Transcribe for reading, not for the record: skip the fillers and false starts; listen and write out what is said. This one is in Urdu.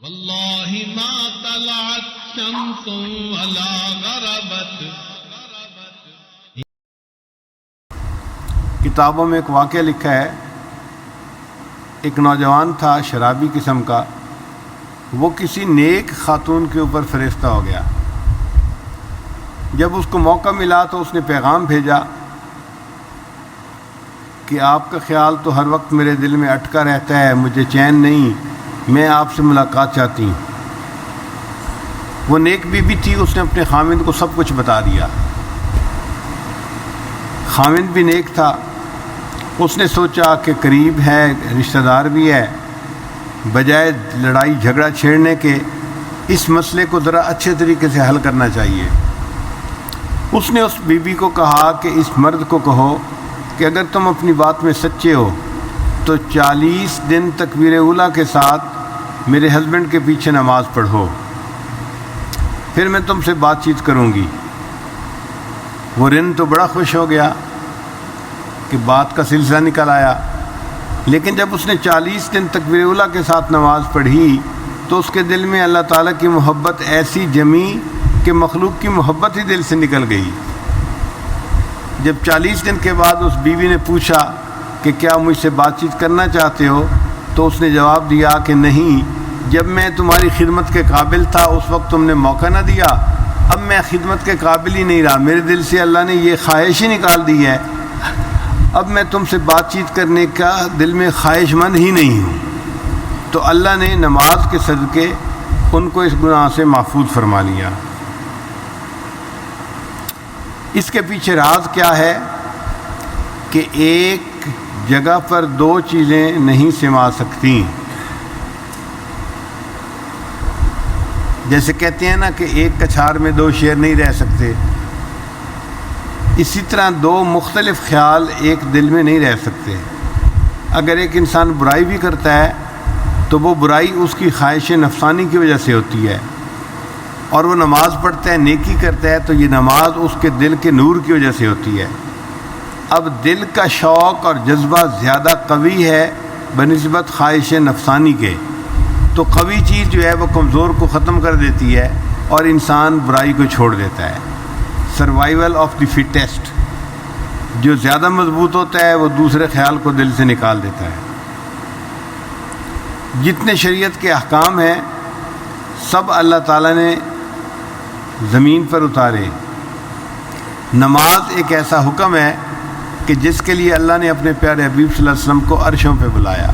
واللہ ما طلعت شمس ولا غربت. کتابوں میں ایک واقعہ لکھا ہے، ایک نوجوان تھا شرابی قسم کا، وہ کسی نیک خاتون کے اوپر فریفتہ ہو گیا۔ جب اس کو موقع ملا تو اس نے پیغام بھیجا کہ آپ کا خیال تو ہر وقت میرے دل میں اٹکا رہتا ہے، مجھے چین نہیں، میں آپ سے ملاقات چاہتی ہوں۔ وہ نیک بیوی تھی، اس نے اپنے خاوند کو سب کچھ بتا دیا۔ خاوند بھی نیک تھا، اس نے سوچا کہ قریب ہے، رشتہ دار بھی ہے، بجائے لڑائی جھگڑا چھیڑنے کے اس مسئلے کو ذرا اچھے طریقے سے حل کرنا چاہیے۔ اس نے اس بیوی کو کہا کہ اس مرد کو کہو کہ اگر تم اپنی بات میں سچے ہو تو 40 دن تکبیر اولیٰ کے ساتھ میرے ہسبینڈ کے پیچھے نماز پڑھو، پھر میں تم سے بات چیت کروں گی۔ وہ رن تو بڑا خوش ہو گیا کہ بات کا سلسلہ نکل آیا، لیکن جب اس نے 40 دن تکبیر اولیٰ کے ساتھ نماز پڑھی تو اس کے دل میں اللہ تعالیٰ کی محبت ایسی جمی کہ مخلوق کی محبت ہی دل سے نکل گئی۔ جب 40 دن کے بعد اس بیوی نے پوچھا کہ کیا مجھ سے بات چیت کرنا چاہتے ہو، تو اس نے جواب دیا کہ نہیں، جب میں تمہاری خدمت کے قابل تھا اس وقت تم نے موقع نہ دیا، اب میں خدمت کے قابل ہی نہیں رہا، میرے دل سے اللہ نے یہ خواہش ہی نکال دی ہے، اب میں تم سے بات چیت کرنے کا دل میں خواہش مند ہی نہیں ہوں۔ تو اللہ نے نماز کے صدقے ان کو اس گناہ سے محفوظ فرما لیا۔ اس کے پیچھے راز کیا ہے کہ ایک جگہ پر دو چیزیں نہیں سما سکتی۔ جیسے کہتے ہیں نا کہ ایک کچھار میں دو شیر نہیں رہ سکتے، اسی طرح دو مختلف خیال ایک دل میں نہیں رہ سکتے۔ اگر ایک انسان برائی بھی کرتا ہے تو وہ برائی اس کی خواہش نفسانی کی وجہ سے ہوتی ہے، اور وہ نماز پڑھتا ہے، نیکی کرتا ہے، تو یہ نماز اس کے دل کے نور کی وجہ سے ہوتی ہے۔ اب دل کا شوق اور جذبہ زیادہ قوی ہے بنسبت خواہش نفسانی کے، تو قوی چیز جو ہے وہ کمزور کو ختم کر دیتی ہے اور انسان برائی کو چھوڑ دیتا ہے۔ سروائیول آف دی فٹیسٹ، جو زیادہ مضبوط ہوتا ہے وہ دوسرے خیال کو دل سے نکال دیتا ہے۔ جتنے شریعت کے احکام ہیں سب اللہ تعالیٰ نے زمین پر اتارے۔ نماز ایک ایسا حکم ہے کہ جس کے لیے اللہ نے اپنے پیارے حبیب صلی اللہ علیہ وسلم کو عرشوں پہ بلایا۔